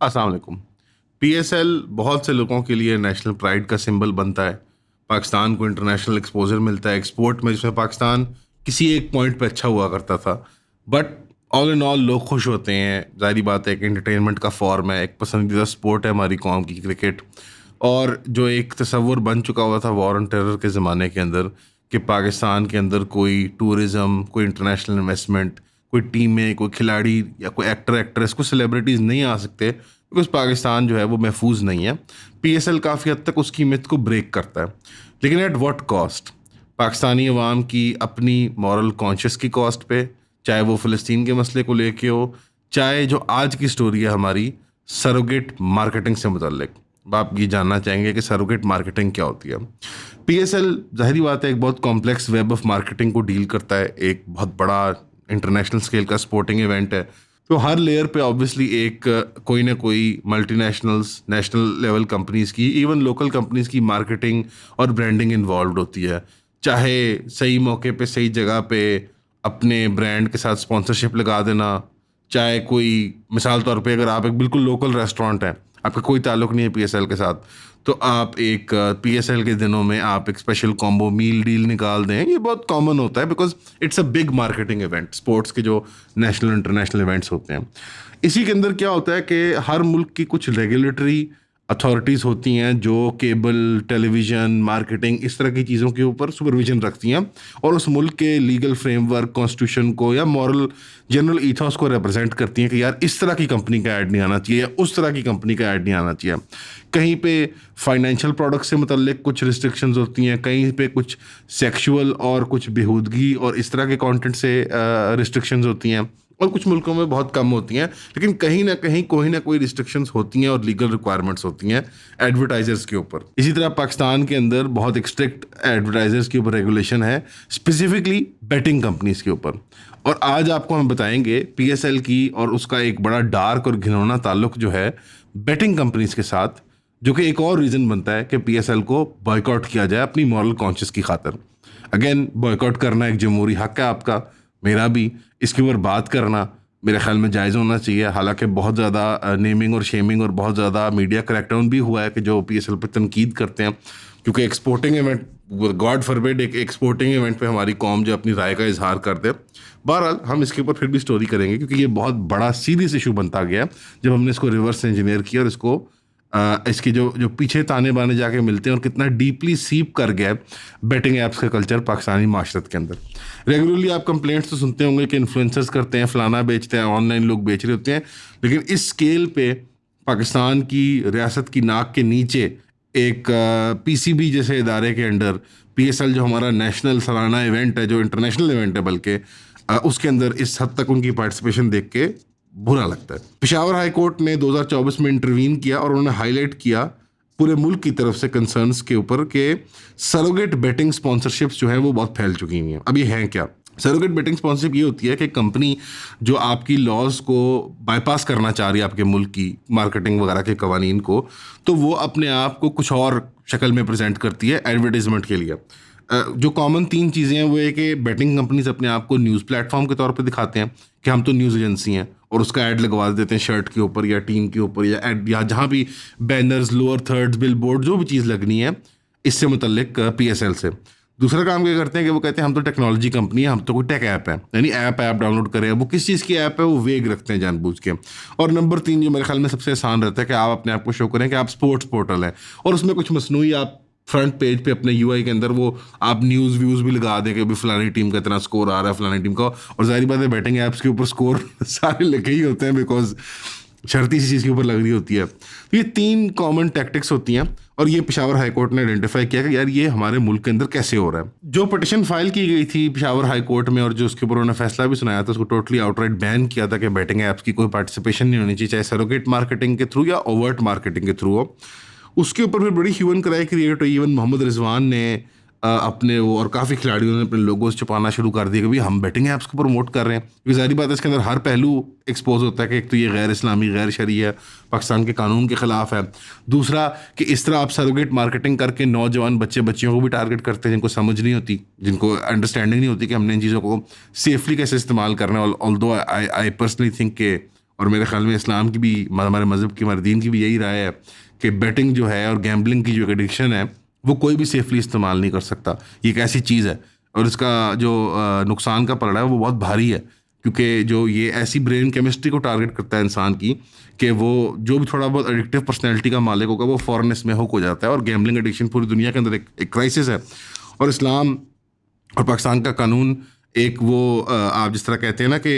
अस्सलाम वालेकुम। पीएसएल बहुत से लोगों के लिए नेशनल प्राइड का सिंबल बनता है। पाकिस्तान को इंटरनेशनल एक्सपोजर मिलता है एक्सपोर्ट में, जिसमें पाकिस्तान किसी एक पॉइंट पे अच्छा हुआ करता था। बट ऑल इन ऑल लोग खुश होते हैं। ज़ाहिर बात है, एक एंटरटेनमेंट का फॉर्म है, एक पसंदीदा स्पोर्ट है हमारी कौम की क्रिकेट। और जो एक तसव्वुर बन चुका हुआ था वॉर एंड टेरर के ज़माने के अंदर कि पाकिस्तान के अंदर कोई टूरिज़्म, कोई इंटरनेशनल इन्वेस्टमेंट, कोई टीमें, कोई खिलाड़ी या कोई एक्टर एक्ट्रेस, कोई सेलिब्रिटीज़ नहीं आ सकते बिकॉज पाकिस्तान जो है वो महफूज नहीं है। पीएसएल काफ़ी हद तक उसकी मिथ को ब्रेक करता है, लेकिन एट व्हाट कॉस्ट? पाकिस्तानी अवाम की अपनी मॉरल कॉन्शियस की कॉस्ट पे, चाहे वो फ़लस्तीन के मसले को लेके हो, चाहे जो आज की स्टोरी है हमारी सरोगेट मार्केटिंग से मुतल्लिक। आप ये जानना चाहेंगे कि सरोगेट मार्केटिंग क्या होती है। पीएसएल ज़ाहिरी बात है एक बहुत कॉम्प्लेक्स वेब ऑफ मार्केटिंग को डील करता है। एक बहुत बड़ा इंटरनेशनल स्केल का स्पोर्टिंग इवेंट है, तो हर लेयर पे ऑब्वियसली एक कोई ना कोई मल्टीनेशनल्स, नेशनल लेवल कंपनीज की, इवन लोकल कंपनीज की मार्केटिंग और ब्रांडिंग इन्वॉल्व होती है। चाहे सही मौके पे सही जगह पे अपने ब्रांड के साथ स्पॉन्सरशिप लगा देना, चाहे कोई मिसाल तौर पे अगर आप एक बिल्कुल लोकल रेस्टोरेंट हैं, आपका कोई ताल्लुक नहीं है पीएसएल के साथ, तो आप एक पीएसएल के दिनों में आप एक स्पेशल कॉम्बो मील डील निकाल दें। ये बहुत कॉमन होता है because it's a big marketing event. Sports के जो नेशनल इंटरनेशनल इवेंट्स होते हैं, इसी के अंदर क्या होता है कि हर मुल्क की कुछ रेगुलेटरी अथॉरिटीज़ होती हैं जो केबल, टेलीविज़न, मार्केटिंग, इस तरह की चीज़ों के ऊपर सुपरविजन रखती हैं और उस मुल्क के लीगल फ्रेमवर्क, कॉन्स्टिट्यूशन को या मॉरल जनरल ईथोस को रिप्रेजेंट करती हैं कि यार इस तरह की कंपनी का ऐड नहीं आना चाहिए या उस तरह की कंपनी का ऐड नहीं आना चाहिए। कहीं पे फाइनेंशियल प्रोडक्ट से मुतल्लिक कुछ रिस्ट्रिक्शंस होती हैं, कहीं पे कुछ सेक्सुअल और कुछ बेहूदगी और इस तरह के कंटेंट से रिस्ट्रिक्शंस होती हैं, और कुछ मुल्कों में बहुत कम होती हैं, लेकिन कहीं ना कहीं कोई ना कोई रिस्ट्रिक्शंस होती हैं और लीगल रिक्वायरमेंट्स होती हैं एडवर्टाइजर्स के ऊपर। इसी तरह पाकिस्तान के अंदर बहुत एक स्ट्रिक्ट एडवर्टाइजर्स के ऊपर रेगुलेशन है, स्पेसिफिकली बेटिंग कंपनीज के ऊपर। और आज आपको हम बताएंगे पीएसएल की और उसका एक बड़ा डार्क और घिनौना ताल्लुक जो है बेटिंग कंपनीज के साथ, जो कि एक और रीज़न बनता है कि पीएसएल को बॉयकॉट किया जाए अपनी मॉरल कॉन्शियस की खातिर। अगेन, बॉयकॉट करना एक जमहूरी हक है आपका, मेरा भी। इसके ऊपर बात करना मेरे ख्याल में जायज़ होना चाहिए। हालांकि बहुत ज़्यादा नेमिंग और शेमिंग और बहुत ज़्यादा मीडिया क्रैकडाउन भी हुआ है कि जो पीएसएल पर तनकीद करते हैं, क्योंकि एक्सपोर्टिंग इवेंट, गॉड फॉरबिड, एक एक्सपोर्टिंग इवेंट पे हमारी कौम जो अपनी राय का इजहार कर दे। बहरहाल हम इसके ऊपर फिर भी स्टोरी करेंगे क्योंकि ये बहुत बड़ा सीरियस इशू बनता गया जब हमने इसको रिवर्स इंजीनियर किया और इसको इसकी जो जो पीछे ताने बाने जाके मिलते हैं और कितना डीपली सीप कर गया है बेटिंग ऐप्स का कल्चर पाकिस्तानी माशरत के अंदर। रेगुलरली आप कंप्लेंट्स तो सुनते होंगे कि इन्फ्लुएंसर्स करते हैं, फलाना बेचते हैं, ऑनलाइन लोग बेच रहे होते हैं, लेकिन इस स्केल पे पाकिस्तान की रियासत की नाक के नीचे एक पीसीबी जैसे इदारे के अंडर पीएसएल, जो हमारा नेशनल सालाना इवेंट है, जो इंटरनेशनल इवेंट है बल्कि, उसके अंदर इस हद तक उनकी पार्टिसिपेशन देख के बुरा लगता है। पेशावर हाई कोर्ट ने 2024 में इंटरवीन किया और उन्होंने हाईलाइट किया पूरे मुल्क की तरफ से कंसर्न्स के ऊपर कि सरोगेट बेटिंग स्पॉन्सरशिप्स जो हैं वो बहुत फैल चुकी हैं। अब ये हैं क्या? सरोगेट बेटिंग स्पॉन्सरशिप ये होती है कि कंपनी जो आपकी लॉज को बाईपास करना चाह रही है, आपके मुल्क की मार्केटिंग वगैरह के कवानीन को, तो वो अपने आप को कुछ और शक्ल में प्रेजेंट करती है एडवर्टीजमेंट के लिए। जो कॉमन तीन चीज़ें हैं वो है कि बेटिंग कंपनीज अपने आप को न्यूज़ प्लेटफॉर्म के तौर पे दिखाते हैं कि हम तो न्यूज़ एजेंसी हैं, और उसका ऐड लगवा देते हैं शर्ट के ऊपर या टीम के ऊपर या एड या जहाँ भी banners, lower thirds, bill board, जो भी चीज़ लगनी है इससे मुतल्लिक पीएसएल से। दूसरा काम क्या करते हैं कि वो कहते हैं हम तो टेक्नोलॉजी कंपनी है, हम तो कोई टेक ऐप है, यानी ऐप डाउनलोड करें, वो किस चीज़ की ऐप है वो वेग रखते हैं जानबूझ के। और नंबर तीन, जो मेरे ख्याल में सबसे आसान रहता है, कि आप अपने आप को शो करें कि आप स्पोर्ट्स पोर्टल हैं और उसमें कुछ मसनूई आप फ्रंट पेज पे अपने यूआई के अंदर वो आप न्यूज़ व्यूज़ भी लगा दें कि अभी फलानी टीम का इतना स्कोर आ रहा है, फलानी टीम का। और जाहिर बात है बैटिंग ऐप्स के ऊपर स्कोर सारे लिखे ही होते हैं बिकॉज शर्त इसी चीज़ के ऊपर लग रही होती है। तो ये तीन कॉमन टैक्टिक्स होती हैं और ये पेशावर हाई कोर्ट ने आइडेंटिफाई किया कि यार ये हमारे मुल्क के अंदर कैसे हो रहा है। जो पिटिशन फाइल की गई थी पेशावर हाई कोर्ट में और जो उसके ऊपर उन्होंने फैसला भी सुनाया था, उसको टोटली आउटराइट बैन किया था कि बैटिंग ऐप्स की कोई पार्टिसिपेशन नहीं होनी चाहिए, चाहे सरोगेट मार्केटिंग के थ्रू या ओवर्ट मार्केटिंग के थ्रू हो। उसके ऊपर फिर बड़ी ह्यूमन क्राई क्रिएट हुई। इवन मोहम्मद रिजवान ने अपने वो और काफ़ी खिलाड़ियों ने अपने लोगोस छुपाना शुरू कर दिया कि भाई हम बेटिंग ऐप्स को प्रमोट कर रहे हैं, क्योंकि जाहिर बात है इसके अंदर हर पहलू एक्सपोज होता है कि एक तो ये गैर इस्लामी, गैर शरई है, पाकिस्तान के कानून के ख़िलाफ़ है। दूसरा कि इस तरह आप सरोगेट मार्केटिंग करके नौजवान बच्चियों को भी टारगेट करते हैं जिनको समझ नहीं होती, जिनको अंडरस्टैंडिंग नहीं होती कि हमने इन चीज़ों को सेफली कैसे इस्तेमाल करना है। ऑल्दो आई पर्सनली थिंक के और मेरे ख्याल में इस्लाम की भी, हमारे मज़हब की, हमारे दीन की भी यही राय है कि बेटिंग जो है और गैम्बलिंग की जो एडिक्शन है वो कोई भी सेफली इस्तेमाल नहीं कर सकता। ये एक ऐसी चीज़ है और इसका जो नुकसान का पलड़ा है वो बहुत भारी है, क्योंकि जो ये ऐसी ब्रेन केमिस्ट्री को टारगेट करता है इंसान की कि वो जो भी थोड़ा बहुत एडिक्टिव पर्सनैलिटी का मालिक होगा वो फ़ौरन इसमें हुक हो जाता है। और गैम्बलिंग एडिक्शन पूरी दुनिया के अंदर एक क्राइसिस है। और इस्लाम और पाकिस्तान का कानून एक वो आप जिस तरह कहते हैं ना कि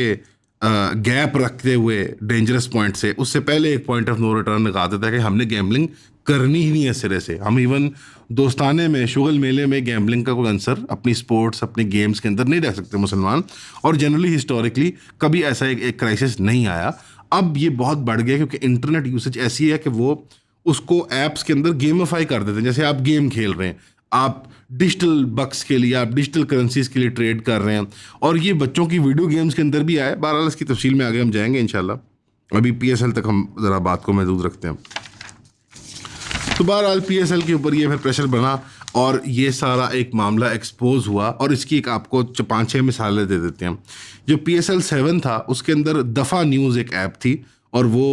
गैप रखते हुए डेंजरस पॉइंट से, उससे पहले एक पॉइंट ऑफ नो रिटर्न लगा देता है कि हमने गैम्बलिंग करनी ही नहीं है सिरे से। हम इवन दोस्ताने में, शुगल मेले में गैम्बलिंग का कोई आंसर अपनी स्पोर्ट्स, अपने गेम्स के अंदर नहीं रख सकते मुसलमान। और जनरली हिस्टोरिकली कभी ऐसा एक क्राइसिस नहीं आया। अब ये बहुत बढ़ गया क्योंकि इंटरनेट यूसेज ऐसी है कि वो उसको ऐप्स के अंदर गेमिफाई कर देते हैं। जैसे आप गेम खेल रहे हैं, आप डिजिटल बक्स के लिए, आप डिजिटल करेंसीज के लिए ट्रेड कर रहे हैं, और ये बच्चों की वीडियो गेम्स के अंदर भी आए। बहरहाल इसकी तफसील में आगे हम जाएंगे इंशाल्लाह। अभी PSL तक हम ज़रा बात को महदूद रखते हैं। तो बहरहाल PSL के ऊपर ये फिर प्रेशर बना और ये सारा एक मामला एक्सपोज हुआ। और इसकी एक आपको 5-6 मिसालें दे देते हैं। जो PSL 7 था उसके अंदर दफ़ा न्यूज़ एक ऐप थी और वो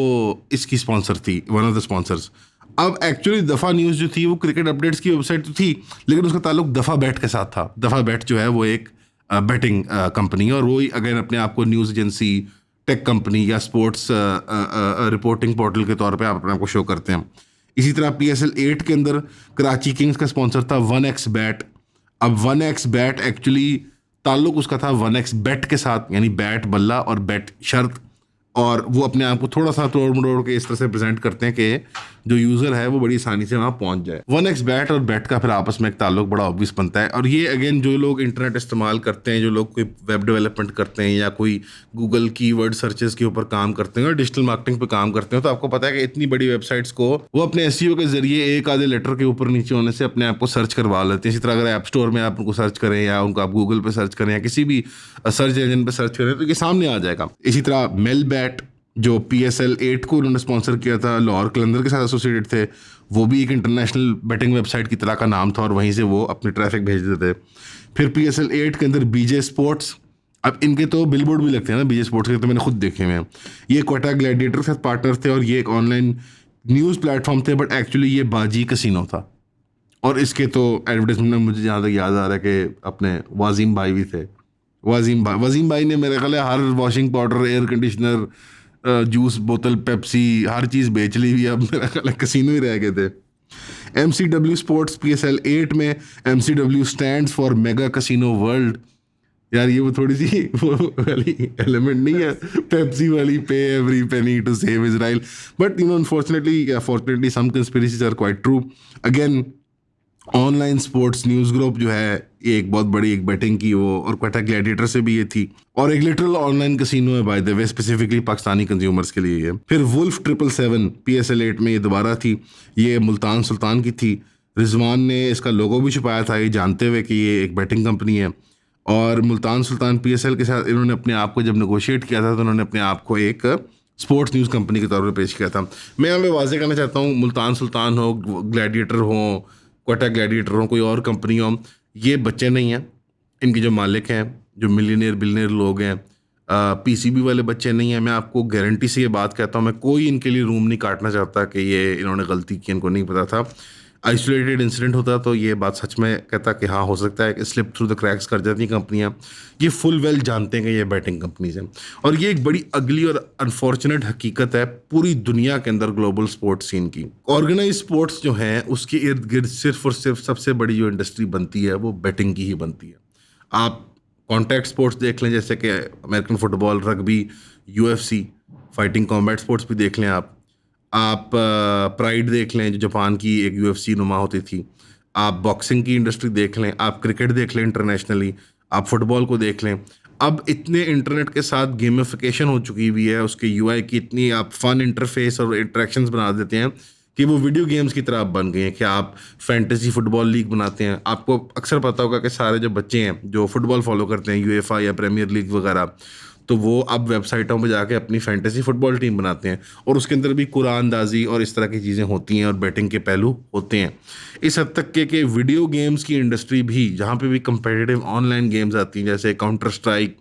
इसकी स्पॉन्सर थी, वन ऑफ द स्पॉन्सर्स। अब एक्चुअली दफ़ा न्यूज़ जो थी वो क्रिकेट अपडेट्स की वेबसाइट तो थी, लेकिन उसका ताल्लुक दफ़ा बैट के साथ था। दफ़ा बैट जो है वो एक बैटिंग कंपनी है और वो ही अगेन अपने आप को न्यूज़ एजेंसी, टेक कंपनी या स्पोर्ट्स रिपोर्टिंग पोर्टल के तौर पे आप अपने आप को शो करते हैं। इसी तरह PSL 8 के अंदर कराची किंग्स का स्पॉन्सर था 1x बैट। अब 1x बैट एक्चुअली ताल्लुक उसका था 1x बेट के साथ, यानी बैट बल्ला और बैट शर्त। और वो अपने आप को थोड़ा सा तोड़ मरोड़ के इस तरह से प्रेजेंट करते हैं कि जो यूज़र है वो बड़ी आसानी से वहाँ पहुँच जाए। 1x बैट और बैट का फिर आपस में एक ताल्लुक बड़ा ऑब्वियस बनता है। और ये अगेन जो लोग इंटरनेट इस्तेमाल करते हैं, जो लोग कोई वेब डेवलपमेंट करते हैं या कोई गूगल कीवर्ड सर्चेस के ऊपर काम करते हैं और डिजिटल मार्केटिंग पे काम करते हैं, तो आपको पता है कि इतनी बड़ी वेबसाइट्स को वो अपने SEO के जरिए एक आधे लेटर के ऊपर नीचे होने से अपने आप को सर्च करवा लेते हैं। इसी तरह अगर ऐप स्टोर में आप उनको सर्च करें या उनको आप गूगल पे सर्च करें या किसी भी सर्च इंजन पे सर्च करें तो ये सामने आ जाएगा। इसी तरह मेल बैट जो PSL 8 को उन्होंने स्पॉन्सर किया था, लाहौर कलंदर के साथ एसोसिएटेड थे, वो भी एक इंटरनेशनल बेटिंग वेबसाइट की तरह का नाम था और वहीं से वो अपनी ट्रैफिक भेज देते थे। फिर PSL 8 के अंदर BJ स्पोर्ट्स, अब इनके तो बिलबोर्ड भी लगते हैं ना BJ स्पोर्ट्स के, तो मैंने खुद देखे हुए हैं। ये क्वेटा ग्लैडिएटर के साथ पार्टनर थे और ये एक ऑनलाइन न्यूज़ प्लेटफॉर्म थे, बट एक्चुअली ये बाजी कसिनो था। और इसके तो एडवर्टाइजमेंट में मुझे जहाँ तक याद आ रहा है कि अपने वाजीम भाई भी थे। वजीम भाई ने मेरे ख्याल है हर washing powder, air conditioner, juice बोतल, पेप्सी, हर चीज़ बेच ली हुई। अब मेरा ख्याल है कसिनो ही रह गए थे। MCW स्पोर्ट्स PSL 8 में MCW stands for mega casino world. यार ये वो थोड़ी सी वो वाली एलिमेंट नहीं है पेप्सी वाली, pay every penny to save Israel, but fortunately some conspiracies are quite true. Again online sports news group जो है ये एक बहुत बड़ी एक बेटिंग की वो, और क्वेटा ग्लैडिएटर से भी ये थी, और एक लिटरल ऑनलाइन कसिनो है bye the way, specifically Pakistani consumers के लिए ये। फिर वुल्फ 777 PSL 8 में ये दोबारा थी, ये मुल्तान सुल्तान की थी। रिजवान ने इसका लोगो भी छुपाया था ये जानते हुए कि ये एक बेटिंग कंपनी है। और मुल्तान सुल्तान PSL के साथ इन्होंने अपने आप को जब नेगोशिएट किया था तो उन्होंने अपने आप को एक स्पोर्ट्स न्यूज़ कंपनी के तौर पर पेश किया था। मैं यहाँ पे वाज़ेह करना चाहता हूँ, मुल्तान सुल्तान हो, ग्लैडिएटर हो, क्वेटा ग्लैडिएटर हो, कोई और कंपनी हो, ये बच्चे नहीं हैं। इनके जो मालिक हैं, जो मिलियनियर बिलियनियर लोग हैं, PCB वाले बच्चे नहीं हैं। मैं आपको गारंटी से ये बात कहता हूँ, मैं कोई इनके लिए रूम नहीं काटना चाहता कि ये इन्होंने गलती की, इनको नहीं पता था। आइसोलेटेड इंसिडेंट होता तो ये बात सच में कहता कि हाँ हो सकता है कि स्लिप थ्रू द क्रैक्स कर जाती कंपनियां। ये फुल वेल जानते हैं कि ये बैटिंग कंपनीज हैं, और ये एक बड़ी अगली और अनफॉर्चुनेट हकीकत है पूरी दुनिया के अंदर ग्लोबल स्पोर्ट्स सीन की। ऑर्गेनाइज स्पोर्ट्स जो हैं उसके इर्द गिर्द सिर्फ और सिर्फ सबसे बड़ी जो इंडस्ट्री बनती है वो बैटिंग की ही बनती है। आप कॉन्टैक्ट स्पोर्ट्स देख लें, जैसे कि American football, rugby, UFC, fighting combat sports भी देख लें। आप प्राइड देख लें जो जापान की एक UFC नुमा होती थी। आप बॉक्सिंग की इंडस्ट्री देख लें, आप क्रिकेट देख लें इंटरनेशनली, आप फुटबॉल को देख लें। अब इतने इंटरनेट के साथ गेमिफिकेशन हो चुकी हुई है, उसके UI की इतनी आप फन इंटरफेस और इंटरेक्शंस बना देते हैं कि वो वीडियो गेम्स की तरह बन गए हैं कि आप फैंटेसी फुटबॉल लीग बनाते हैं। आपको अक्सर पता होगा कि सारे जो बच्चे हैं जो फुटबॉल फॉलो करते हैं, UEFA या प्रीमियर लीग वगैरह, तो वो अब वेबसाइटों में जाके अपनी फैंटेसी फुटबॉल टीम बनाते हैं, और उसके अंदर भी कुरानदाजी और इस तरह की चीज़ें होती हैं और बैटिंग के पहलू होते हैं। इस हद तक के वीडियो गेम्स की इंडस्ट्री भी, जहाँ पे भी कंपेटिटिव ऑनलाइन गेम्स आती हैं जैसे counter strike,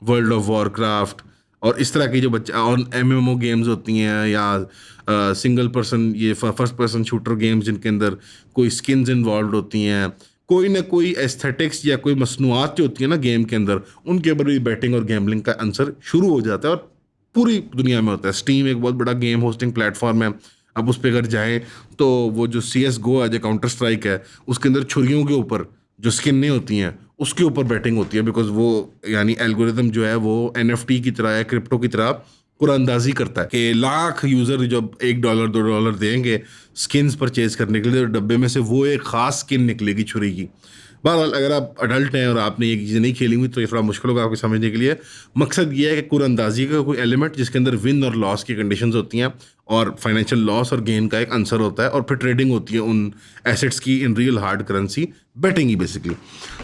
world of Warcraft, और इस तरह की जो बच्चे और एमएमओ गेम्स होती हैं या सिंगल पर्सन ये फर्स्ट पर्सन शूटर गेम्स जिनके अंदर कोई स्किन्स इन्वॉल्व होती हैं, कोई ना कोई एस्थेटिक्स या कोई मसनूआत जो होती है ना गेम के अंदर, उनके ऊपर भी बैटिंग और गैम्बलिंग का आंसर शुरू हो जाता है और पूरी दुनिया में होता है। स्टीम एक बहुत बड़ा गेम होस्टिंग प्लेटफॉर्म है। अब उस पर अगर जाएं तो वो जो CSGO है, जो काउंटर स्ट्राइक है, उसके अंदर छुरियों के ऊपर जो स्किन नहीं होती हैं उसके ऊपर बैटिंग होती है, बिकॉज वो यानी एल्गोरिदम जो है वो NFT की तरह या क्रिप्टो की तरह कुरानंदाजी करता है कि लाख यूज़र जब $1 $2 देंगे स्किन्स परचेज करने के लिए, तो डब्बे में से वो एक ख़ास स्किन निकलेगी छुरी की। बहरहाल अगर आप अडल्ट हैं और आपने ये चीज़ें नहीं खेली हुई तो ये थोड़ा मुश्किल होगा आपको समझने के लिए। मकसद ये है कि कुरानंदाजी का कोई एलिमेंट जिसके अंदर विन और लॉस की कंडीशंस होती हैं और फाइनेंशियल लॉस और गेन का एक आंसर होता है, और फिर ट्रेडिंग होती है उन एसेट्स की in real hard currency, batting he basically.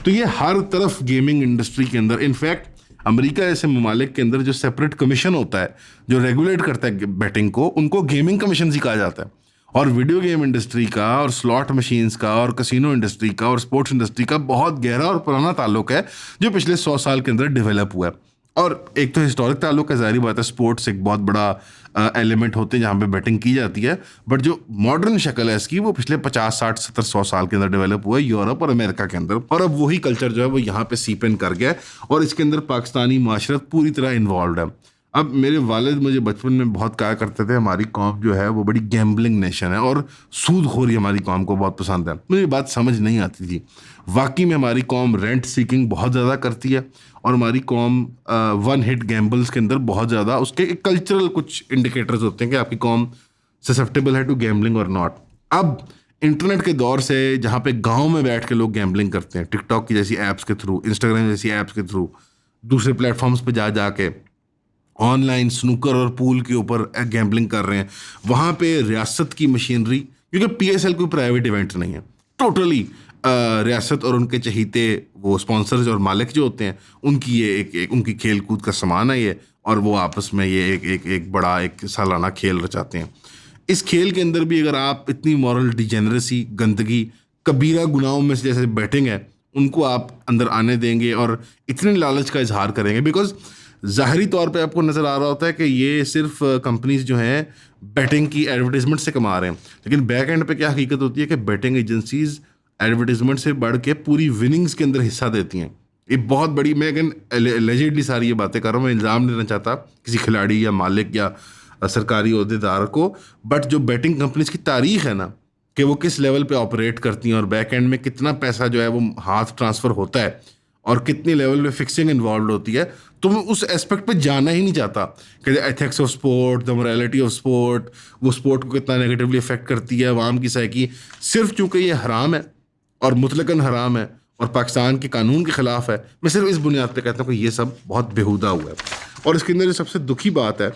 तो ये हर तरफ गेमिंग इंडस्ट्री के अंदर, इनफैक्ट अमेरिका जैसे ममालिक के अंदर जो सेपरेट कमीशन होता है जो रेगुलेट करता है बैटिंग को, उनको गेमिंग कमीशन ही कहा जाता है। और वीडियो गेम इंडस्ट्री का और स्लॉट मशीन्स का और कसिनो इंडस्ट्री का और स्पोर्ट्स इंडस्ट्री का बहुत गहरा और पुराना ताल्लुक है जो पिछले 100 साल के अंदर डेवलप हुआ है। और एक तो हिस्टोरिक ताल्लुक है, ज़ाहिर बात है, स्पोर्ट्स एक बहुत बड़ा एलिमेंट होते हैं जहाँ पे बैटिंग की जाती है, बट जो मॉडर्न शक्ल है इसकी वो पिछले 50 60 70 100 साल के अंदर डेवलप हुआ है यूरोप और अमेरिका के अंदर, और अब वही कल्चर जो है वो यहाँ पे सीप इन कर गया है और इसके अंदर पाकिस्तानी माशरत पूरी तरह इन्वॉल्व है। अब मेरे वालिद मुझे बचपन में बहुत कहा करते थे हमारी कौम जो है वो बड़ी गैम्बलिंग नेशन है और सूदखोरी हमारी कौम को बहुत पसंद है। मुझे ये बात समझ नहीं आती थी। वाकई में हमारी कौम रेंट सीकिंग बहुत ज़्यादा करती है और हमारी कौम वन हिट गैम्बल्स के अंदर बहुत ज़्यादा, उसके एक कल्चरल कुछ इंडिकेटर्स होते हैं कि आपकी कौम ससेप्टेबल है टू गैम्बलिंग और नॉट। अब इंटरनेट के दौर से जहाँ पे गाँव में बैठ के लोग गैम्बलिंग करते हैं, टिकटॉक की जैसी ऐप्स के थ्रू, इंस्टाग्राम जैसी ऐप्स के थ्रू, दूसरे प्लेटफॉर्म्स पे जा जाके ऑनलाइन स्नूकर और पूल के ऊपर गैम्बलिंग कर रहे हैं, वहाँ पे रियासत की मशीनरी, क्योंकि PSL कोई प्राइवेट इवेंट नहीं है, टोटली रियासत और उनके चहीते वो स्पॉन्सर्स और मालिक जो होते हैं उनकी ये एक उनकी खेल कूद का सामान है ये, और वो आपस में ये एक बड़ा एक सालाना खेल रचाते हैं। इस खेल के अंदर भी अगर आप इतनी मॉरल डिजेनरेसी, गंदगी, कबीरा गुनाहों में से जैसे बैटिंग है उनको आप अंदर आने देंगे और इतने लालच का इजहार करेंगे, बिकॉज ज़ाहरी तौर पे आपको नज़र आ रहा होता है कि ये सिर्फ कंपनीज जो हैं बैटिंग की एडवर्टीजमेंट से कमा रहे हैं, लेकिन बैक एंड पे क्या हकीकत होती है कि बैटिंग एजेंसीज एडवर्टीजमेंट से बढ़ के पूरी विनिंग्स के अंदर हिस्सा देती हैं। ये बहुत बड़ी, मैं अगेन एलिजिडली सारी ये बातें कर रहा हूँ, मैं इल्ज़ाम देना चाहता किसी खिलाड़ी या मालिक या सरकारी अहदेदार को, बट जो बैटिंग कंपनीज की तारीख है ना कि वो किस लेवल पे ऑपरेट करती हैं और बैक एंड में कितना पैसा जो है वो हाथ ट्रांसफ़र होता है और कितनी लेवल पे फिक्सिंग इन्वॉल्व होती है, तो मैं उस एस्पेक्ट पे जाना ही नहीं चाहता कि ethics of sport, the morality of sport, वो स्पोर्ट को कितना नेगेटिवली अफेक्ट करती है अवाम की साइकी। सिर्फ चूंकि ये हराम है और मुतलकन हराम है और पाकिस्तान के कानून के ख़िलाफ़ है, मैं सिर्फ इस बुनियाद पे कहता हूँ कि ये सब बहुत बेहुदा हुआ है। और इसके अंदर जो सबसे दुखी बात है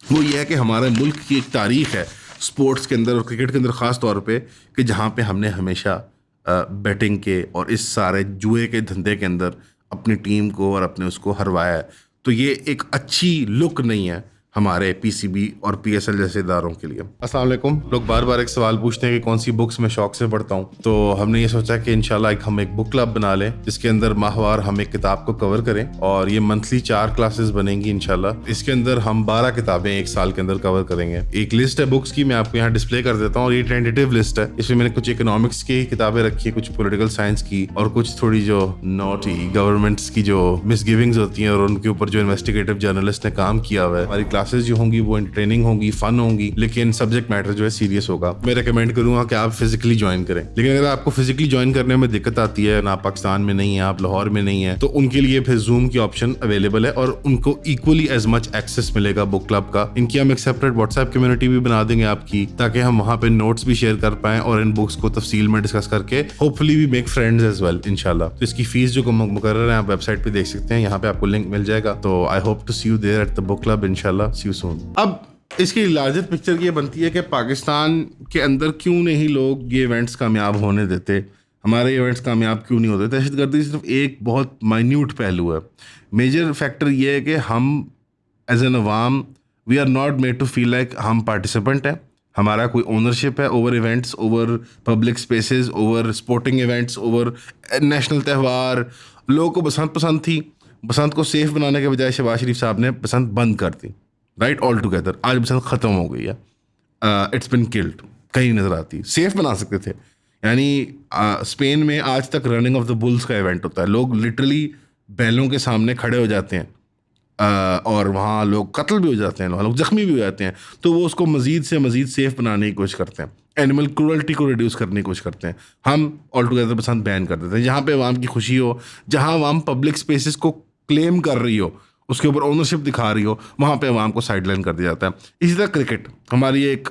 वो ये है कि हमारे मुल्क की एक तारीख़ है स्पोर्ट्स के अंदर और क्रिकेट के अंदर ख़ास तौर पे कि जहाँ पे हमने हमेशा बैटिंग के और इस सारे जुए के धंधे के अंदर अपनी टीम को और अपने उसको हरवाया है। तो ये एक अच्छी लुक नहीं है हमारे PCB और PSL जैसे इदारों के लिए। अस्सलाम वालेकुम। लोग बार बार एक सवाल पूछते हैं कि कौन सी बुक्स मैं शौक से पढ़ता हूँ, तो हमने ये सोचा कि इंशाल्लाह हम एक बुक क्लब बना लें जिसके अंदर माहवार हम एक किताब को कवर करें, और ये मंथली 4 क्लासेस बनेंगी इंशाल्लाह। इसके अंदर हम 12 किताबें एक साल के अंदर कवर करेंगे। एक लिस्ट है बुक्स की, मैं आपको यहाँ डिस्प्ले कर देता हूँ, और ये टेंटेटिव लिस्ट है। इसमें मैंने कुछ इकोनॉमिक्स की किताबें रखी है, कुछ पॉलिटिकल साइंस की, और कुछ थोड़ी जो नॉटी गवर्नमेंट्स की जो मिसगिविंग्स होती हैं और उनके ऊपर जो इन्वेस्टिगेटिव जर्नलिस्ट ने काम किया हुआ है। हमारी क्लासेस जो होंगी वो एंटरटेनिंग होंगी, फन होंगी, लेकिन सब्जेक्ट मैटर जो है सीरियस होगा। मैं रेकमेंड करूंगा कि आप फिजिकली ज्वाइन करें, लेकिन अगर आपको फिजिकली ज्वाइन करने में दिक्कत आती है, ना पाकिस्तान में नहीं है, आप लाहौर में नहीं है, तो उनके लिए फिर जूम की ऑप्शन अवेलेबल है और उनको इक्वली एज मच एक्सेस मिलेगा बुक क्लब का। इनकी हम एक सेपरेट व्हाट्सएप कम्युनिटी भी बना देंगे आपकी, ताकि हम वहाँ पे नोट्स भी शेयर कर पाएं और इन बुक्स को तफसील में डिस्कस करके hopefully we make friends as well इंशाल्लाह। तो इसकी फीस जो मुकर्रर है आप वेबसाइट पे देख सकते हैं, यहाँ पे आपको लिंक मिल जाएगा। तो I hope to see you there at the book club इंशाल्लाह। See you soon. अब इसकी लार्जर पिक्चर ये बनती है कि पाकिस्तान के अंदर क्यों नहीं लोग ये इवेंट्स कामयाब होने देते, हमारे इवेंट्स कामयाब क्यों नहीं होते। दहशतगर्दी सिर्फ एक बहुत माइन्यूट पहलू है। मेजर फैक्टर ये है कि हम एज एन अवाम we are not made to feel like हम पार्टिसिपेंट हैं, हमारा कोई ओनरशिप है over events, over public spaces, over sporting events, over national त्यौहार। लोगों को बसंत पसंद थी, बसंत को सेफ बनाने के बजाय शहबाज शरीफ साहब ने बसंत बंद कर दी, राइट, ऑल टुगेदर। आज बसंत ख़त्म हो गई है, इट्स बिन किल्ड, कहीं नज़र आती। सेफ बना सकते थे, यानी स्पेन में आज तक रनिंग ऑफ द बुल्स का इवेंट होता है, लोग लिटरली बैलों के सामने खड़े हो जाते हैं और वहाँ लोग कत्ल भी हो जाते हैं, वहाँ लोग ज़ख्मी भी हो जाते हैं। तो वो उसको मज़ीद से मज़ीद सेफ बनाने की कोशिश करते हैं, एनिमल क्रूरल्टी को रिड्यूस करने की कोशिश करते हैं। हम ऑल टुगेदर बसंत बैन कर देते हैं। जहाँ पे अवाम की खुशी हो, जहाँ अवाम पब्लिक स्पेसिस को क्लेम कर रही हो, उसके ऊपर ओनरशिप दिखा रही हो, वहाँ पे अवाम को साइडलाइन कर दिया जाता है। इसी तरह क्रिकेट हमारी एक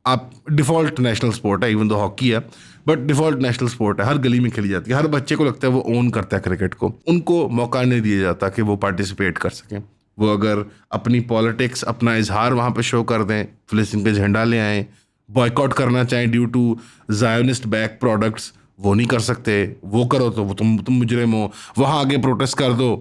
आप डिफ़ॉल्ट नेशनल स्पोर्ट है, इवन दो हॉकी है, बट डिफ़ॉल्ट नेशनल स्पोर्ट है, हर गली में खेली जाती है, हर बच्चे को लगता है वो ओन करता है क्रिकेट को। उनको मौका नहीं दिया जाता कि वो पार्टिसिपेट कर सकें। वो अगर अपनी पॉलिटिक्स, अपना इजहार वहाँ पे शो कर दें, फ़िलिस्तीन का झंडा ले आएँ, बॉयकॉट करना चाहें due to Zionist back products, वो नहीं कर सकते। वो करो तो वो तुम मुजरिम हो। वहाँ आगे प्रोटेस्ट कर दो,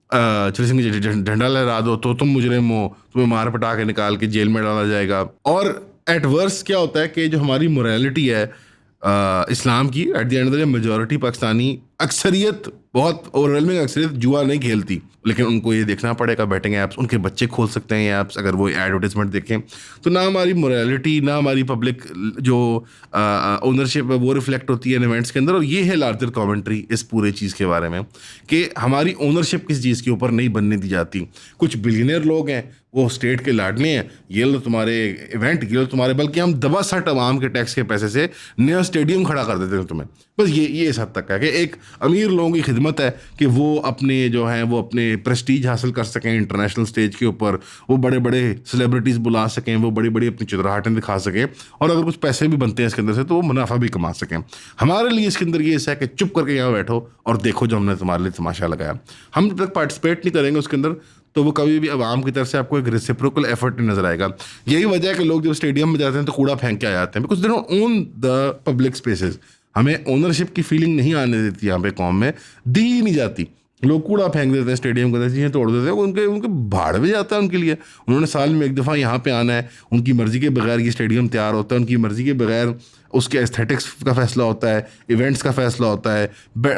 फ़िलिस्तीन का झंडा लहरा दो तो तुम मुजरिम हो, तुम्हें मार पटा के निकाल के जेल में डाला जाएगा। और एट वर्स क्या होता है कि जो हमारी मोरालिटी है इस्लाम की, at the end of the day majority Pakistani, अक्सरियत, बहुत ओवरवेलमिंग अक्सरियत जुआ नहीं खेलती, लेकिन उनको ये देखना पड़ेगा बैटिंग ऐप्स, उनके बच्चे खोल सकते हैं ये ऐप्स अगर वो एडवर्टाइजमेंट देखें। तो ना हमारी मोरालिटी, ना हमारी पब्लिक जो ओनरशिप है वो रिफ्लेक्ट होती है इन इवेंट्स के अंदर। और ये है लार्जर कमेंट्री इस पूरे चीज़ के बारे में कि हमारी ओनरशिप किस चीज़ के ऊपर नहीं बनने दी जाती। कुछ बिलियनियर लोग हैं, वो स्टेट के लाडले हैं, ये लो तुम्हारे इवेंट, ये लो तुम्हारे, बल्कि हम दबा सट आवाम के टैक्स के पैसे से नया स्टेडियम खड़ा कर देते हैं तुम्हें। बस ये इस हद तक है कि एक अमीर लोगों की खिदमत है कि वो अपने जो हैं वो अपने प्रेस्टीज हासिल कर सकें इंटरनेशनल स्टेज के ऊपर, वो बड़े बड़े सेलिब्रिटीज़ बुला सकें, वो बड़ी बड़ी अपनी चुतराहटें दिखा सकें, और अगर कुछ पैसे भी बनते हैं इसके अंदर से तो वो मुनाफा भी कमा सकें। हमारे लिए इसके अंदर ये ऐसा है कि चुप करके यहाँ बैठो और देखो जो हमने तुम्हारे लिए तमाशा लगाया। हम जब तक पार्टिसिपेट नहीं करेंगे उसके अंदर तो वो कभी भी आवाम की तरफ से आपको एक रेसिप्रोकल एफर्ट नहीं नजर आएगा। यही वजह है कि लोग जब स्टेडियम में जाते हैं तो कूड़ा फेंक के आ जाते हैं, because they don't own the public spaces. हमें ओनरशिप की फीलिंग नहीं आने देती यहाँ पे कौम में, दी ही नहीं जाती। लोग कूड़ा फेंक देते हैं स्टेडियम के अंदर, चीज़ें तोड़ देते हैं, उनके भाड़ भी जाता है उनके लिए। उन्होंने साल में एक दफ़ा यहाँ पे आना है, उनकी मर्ज़ी के बगैर ये स्टेडियम तैयार होता है, उनकी मर्ज़ी के बगैर उसके एस्थेटिक्स का फैसला होता है, इवेंट्स का फैसला होता है,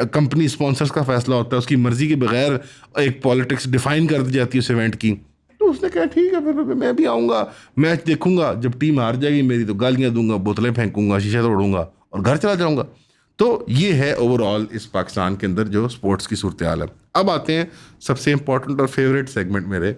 कंपनी स्पॉन्सर्स का फैसला होता है, उसकी मर्ज़ी के बगैर एक पॉलिटिक्स डिफ़ाइन कर दी जाती है उस इवेंट की। तो उसने कहा ठीक है फिर मैं भी आऊँगा, मैच देखूँगा, जब टीम हार जाएगी मेरी तो गालियाँ दूंगा, बोतलें फेंकूँगा, शीशा तोड़ूंगा और घर चला जाऊँगा। तो ये है ओवरऑल इस पाकिस्तान के अंदर जो स्पोर्ट्स की सूरत हाल है। अब आते हैं सबसे इंपॉर्टेंट और फेवरेट सेगमेंट मेरे,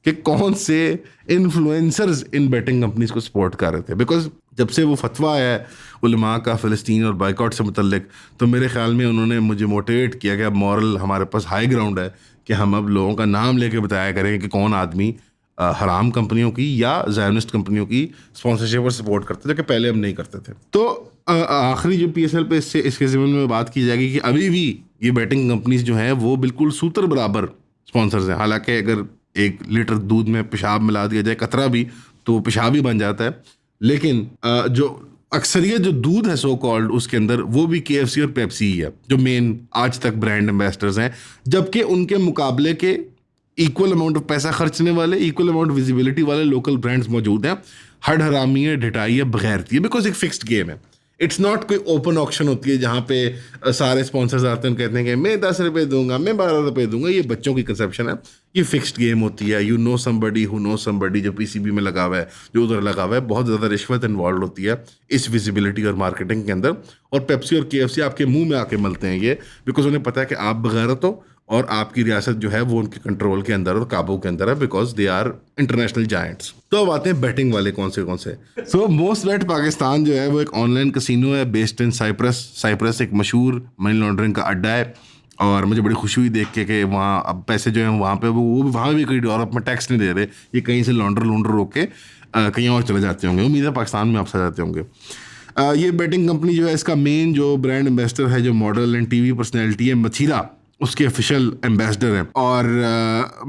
कि कौन से इन्फ्लुएंसर्स इन बैटिंग कंपनीज को सपोर्ट कर रहे थे। बिकॉज जब से वो फतवा आया है उलमा का फ़लस्तीन और बाइकआउट से मुतल्लिक, तो मेरे ख्याल में उन्होंने मुझे मोटिवेट किया कि अब मॉरल हमारे पास हाई ग्राउंड है कि हम अब लोगों का नाम लेके बताया करें कि कौन आदमी हराम कंपनियों की या ज़ायोनिस्ट कंपनियों की स्पॉन्सरशिप और सपोर्ट करते थे, कि पहले हम नहीं करते थे। तो आखिरी जो PSL पे इसके ज़िम्मे में बात की जाएगी कि अभी भी ये बैटिंग कंपनीज जो हैं वो बिल्कुल सूत्र बराबर स्पॉन्सर्स हैं। हालांकि अगर 1 लीटर दूध में पेशाब मिला दिया जाए कतरा भी तो पेशाब ही बन जाता है, लेकिन जो अक्सरियत जो दूध है सो कॉल्ड उसके अंदर वो भी KFC और पेप्सी ही है जो मेन आज तक ब्रांड एम्बेसडर्स हैं। जबकि उनके मुकाबले के इक्वल अमाउंट ऑफ पैसा खर्चने वाले, इक्वल अमाउंट विजिबिलिटी वाले लोकल ब्रांड्स मौजूद हैं। हड हरामी है, ढिटाई है, बगैरती है, बिकॉज एक फिक्स्ड गेम है। इट्स नॉट कोई ओपन ऑक्शन होती है जहाँ पे सारे स्पॉन्सर्स आते हैं, कहते हैं कि मैं 10 रुपये दूंगा, मैं 12 रुपये दूंगा। ये बच्चों की कंसेप्शन है, ये फिक्स्ड गेम होती है। You know somebody who know somebody, जो PCB में लगा हुआ है, जो उधर लगा हुआ है, बहुत ज़्यादा रिश्वत इन्वॉल्व होती है इस विजिबिलिटी और मार्केटिंग के अंदर। और पेप्सी और KFC आपके मुंह में आके मिलते हैं ये, बिकॉज उन्हें पता है कि आप बगैरत हो और आपकी रियासत जो है वो उनके कंट्रोल के अंदर और काबू के अंदर है, because they are international giants. तो अब आते हैं बैटिंग वाले कौन से। सो मोस्ट बेट पाकिस्तान जो है वो एक ऑनलाइन कसिनो है बेस्ड इन साइप्रस एक मशहूर मनी लॉन्ड्रिंग का अड्डा है। और मुझे बड़ी खुशी हुई देख के कि वहाँ अब पैसे जो हैं वहाँ पे वो वहाँ भी कोई यूरोप में टैक्स नहीं दे रहे, ये कहीं से लॉन्डर रोक के कहीं और चले जाते होंगे। उम्मीद है पाकिस्तान में वापस आ जाते होंगे। ये बैटिंग कंपनी जो है इसका मेन जो ब्रांड एम्बेसडर है, जो मॉडल एंड TV पर्सनैलिटी है, मथीरा उसके ऑफिशियल एम्बेसडर हैं। और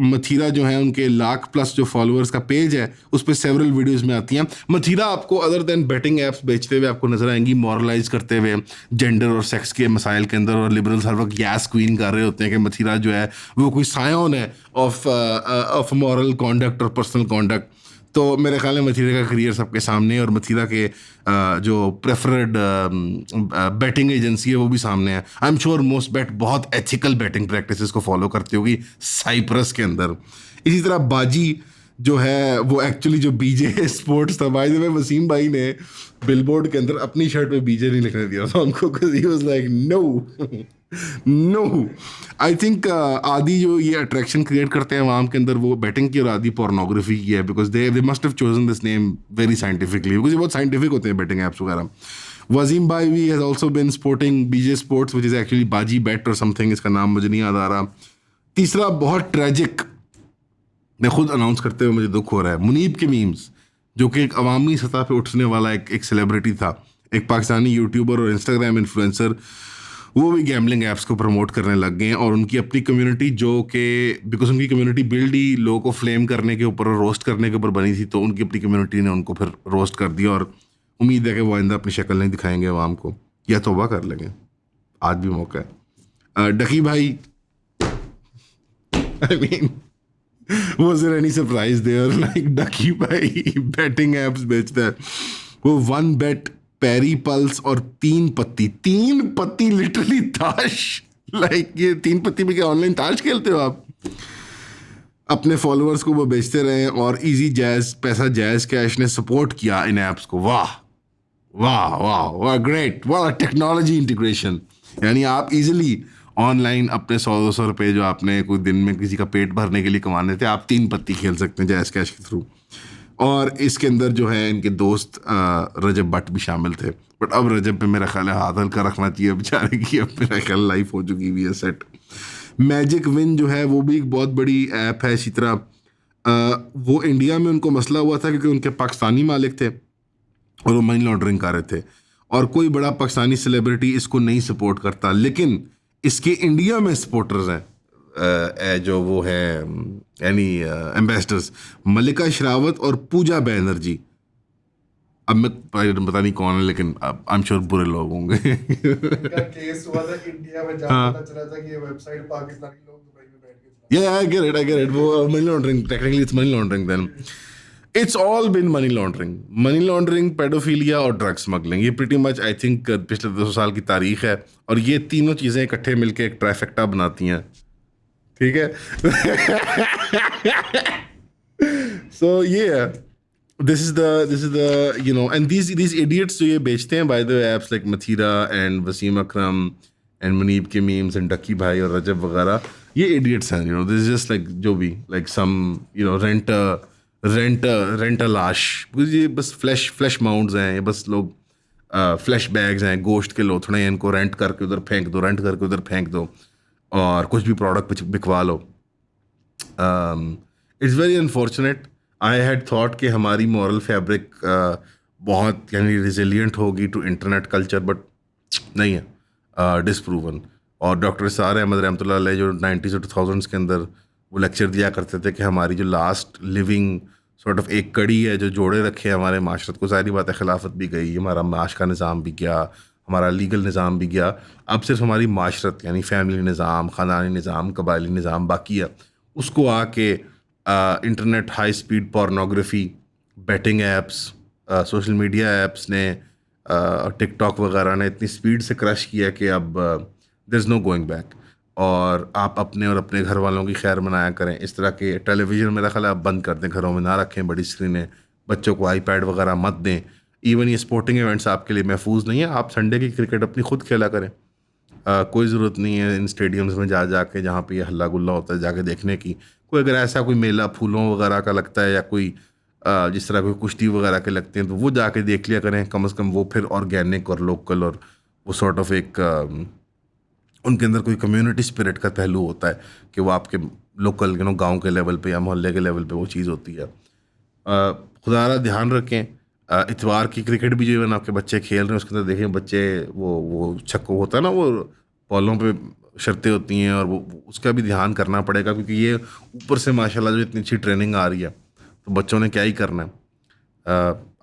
मथीरा जो है उनके 1,00,000+ जो फॉलोअर्स का पेज है उस पर सेवरल वीडियोस में आती हैं। मथीरा आपको अदर देन बैटिंग एप्स बेचते हुए आपको नजर आएंगी मॉरलाइज करते हुए जेंडर और सेक्स के मसाइल के अंदर, और लिबरल्स हर वक्त यस क्वीन कर रहे होते हैं कि मथीरा जो है वो कोई सायोन है ऑफ मॉरल कॉन्डक्ट और पर्सनल कॉन्डक्ट। तो मेरे ख्याल में मथीरा का करियर सबके सामने है, और मथीरा के जो प्रेफर्ड बैटिंग एजेंसी है वो भी सामने है। आई एम श्योर मोस्ट बेट बहुत एथिकल बैटिंग प्रैक्टिसेस को फॉलो करती होगी साइप्रस के अंदर। इसी तरह बाजी जो है वो एक्चुअली जो बीजे स्पोर्ट्स था, बाय द वे वसीम भाई ने बिलबोर्ड के अंदर अपनी शर्ट पे बीजे नहीं लिखने दिया था उनको, because he was like no no. I think आदि जो ये अट्रैक्शन क्रिएट करते हैं आवाम के अंदर वो बैटिंग की, और आदि पोर्नोग्राफी की है, because they must have chosen this name very scientifically, because ये बहुत साइंटिफिक होते हैं बैटिंग ऐप्स वगैरह। वजीम भाई भी has also been sporting BJ sports which is actually Baji bet और समथिंग, इसका नाम मुझे नहीं याद आ रहा। तीसरा बहुत ट्रेजिक, मैं खुद अनाउंस करते हुए मुझे दुख हो रहा है, मुनीब के मीम्स, जो कि एक अवामी सतह पे उठने वाला एक सेलिब्रिटी था, एक पाकिस्तानी यूट्यूबर और इंस्टाग्राम इन्फ्लुएंसर, वो भी गैम्बलिंग ऐप्स को प्रमोट करने लग गए हैं। और उनकी अपनी कम्युनिटी जो कि बिकॉज उनकी कम्युनिटी बिल्ड ही लोगों को फ्लेम करने के ऊपर और रोस्ट करने के ऊपर बनी थी, तो उनकी अपनी कम्युनिटी ने उनको फिर रोस्ट कर दिया, और उम्मीद है कि वो आइंदा अपनी शक्ल नहीं दिखाएंगे अवाम को, या तौबा कर लेंगे, आज भी मौका है। डकी भाई, I mean was there any surprise there? Like डकी भाई बैटिंग एप्स बेचता है, वो वन बेट पेरी पल्स और तीन पत्ती लिटरली ताश, लाइक ये तीन पत्ती में क्या ऑनलाइन ताश खेलते हो आप? अपने फॉलोअर्स को वो बेचते रहे, और इजी जैज पैसा जैज कैश ने सपोर्ट किया इन ऐप्स को। वाह वाह वाह वाह, ग्रेट, वाह टेक्नोलॉजी इंटीग्रेशन। यानी आप इजीली ऑनलाइन अपने 100-200 रुपये जो आपने कोई दिन में किसी का पेट भरने के लिए कमाने थे, आप तीन पत्ती खेल सकते हैं जैज कैश के थ्रू। और इसके अंदर जो है इनके दोस्त रजब भट्ट भी शामिल थे, बट अब रजब पे मेरा ख्याल है हाथ हल्का रखना चाहिए बेचारे की, अब मेरा ख्याल लाइफ हो चुकी हुई है सेट। मैजिक विन जो है वो भी एक बहुत बड़ी ऐप है। इसी तरह वो इंडिया में उनको मसला हुआ था क्योंकि उनके पाकिस्तानी मालिक थे और वो मनी लॉन्ड्रिंग कर रहे थे, और कोई बड़ा पाकिस्तानी सेलिब्रिटी इसको नहीं सपोर्ट करता, लेकिन इसके इंडिया में सपोर्टर्स हैं जो वो है यानी एम्बेसडर्स मलिका शेरावत और पूजा बैनर्जी। अब मैं पता नहीं कौन है, लेकिन आई एम श्योर बुरे लोग होंगे। का केस हुआ था इंडिया में, जहां पता चला था कि ये वेबसाइट पाकिस्तानी लोग दुबई में बैठ के Yeah, I get it. वो money laundering, technically it's money laundering then. It's all been money laundering, paedophilia और ड्रग स्मगलिंग, ये प्रीटी मच आई थिंक पिछले 200 साल की तारीख है, और ये तीनों चीज़ें इकट्ठे मिलके एक ट्राइफेक्टा बनाती हैं, ठीक है। सो ये this is the you know, and these idiots जो ये बेचते हैं, by the way, apps like Mathira and Wasim Akram and Muneeb के मीम्स एंड डकी भाई और रजब वगैरह, ये इडियट्स हैं, you know, this is just like जो भी like some you know rent a लाश, ये बस फ्लैश माउंट्स हैं, ये बस लोग फ्लैश बैग्स हैं, गोश्त के लोथड़े हैं, इनको रेंट करके उधर फेंक दो और कुछ भी प्रोडक्ट बिकवा लो। It's very unfortunate. I had thought कि हमारी मॉरल फैब्रिक बहुत यानी रिजिलियंट होगी टू इंटरनेट कल्चर, बट नहीं है, डिसप्रूवन। और डॉक्टर सार अहमद रहमतुल्लाह अलैह जो 90s और 2000s के अंदर वो लेक्चर दिया करते थे कि हमारी जो लास्ट लिविंग सॉर्ट ऑफ एक कड़ी है जो जोड़े रखे हमारे माशरत को, सारी बात है, खिलाफत भी गई, हमारा माश का निज़ाम भी गया, हमारा लीगल निज़ाम भी गया, अब सिर्फ हमारी माशरत यानी फैमिली निज़ाम, ख़ानदानी निज़ाम, कबायली निज़ाम बाकी है। उसको आके internet high speed pornography, betting apps, social media apps ने, टिकटॉक वगैरह ने इतनी स्पीड से क्रश किया कि अब there is no going back. और आप अपने और अपने घर वालों की खैर मनाया करें। इस तरह के टेलीविज़न मेरा ख्याल है आप बंद कर दें, घरों में ना रखें बड़ी स्क्रीनें, बच्चों को आईपैड वगैरह मत दें। इवन ये स्पोर्टिंग इवेंट्स आपके लिए महफूज नहीं है, आप संडे की क्रिकेट अपनी खुद खेला करें। कोई ज़रूरत नहीं है इन स्टेडियम्स में जा के जहाँ पे ये हल्ला गुल्ला होता है जाके देखने की। कोई अगर ऐसा कोई मेला फूलों वगैरह का लगता है या कोई जिस तरह कोई कुश्ती वगैरह के लगते हैं तो वो जाके देख लिया करें, कम से कम वो फिर ऑर्गेनिक और लोकल, और वो सॉर्ट ऑफ एक उनके अंदर कोई कम्युनिटी स्पिरिट का पहलू होता है कि वो आपके लोकल यू नो गाँव के लेवल पे या मोहल्ले के लेवल पे वो चीज़ होती है। खुदा ध्यान रखें, इतवार की क्रिकेट भी जो इवन आपके बच्चे खेल रहे हैं उसके अंदर देखें बच्चे वो छक्को होता है ना, वो बॉलों पे शर्तें होती हैं, और वो उसका भी ध्यान करना पड़ेगा क्योंकि ये ऊपर से माशाल्लाह जो इतनी अच्छी ट्रेनिंग आ रही है तो बच्चों ने क्या ही करना है।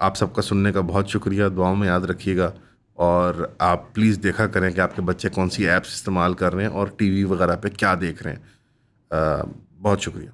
आप सबका सुनने का बहुत शुक्रिया, दुआओं में याद रखिएगा, और आप प्लीज़ देखा करें कि आपके बच्चे कौन सी ऐप्स इस्तेमाल कर रहे हैं और टीवी वगैरह पे क्या देख रहे हैं। बहुत शुक्रिया।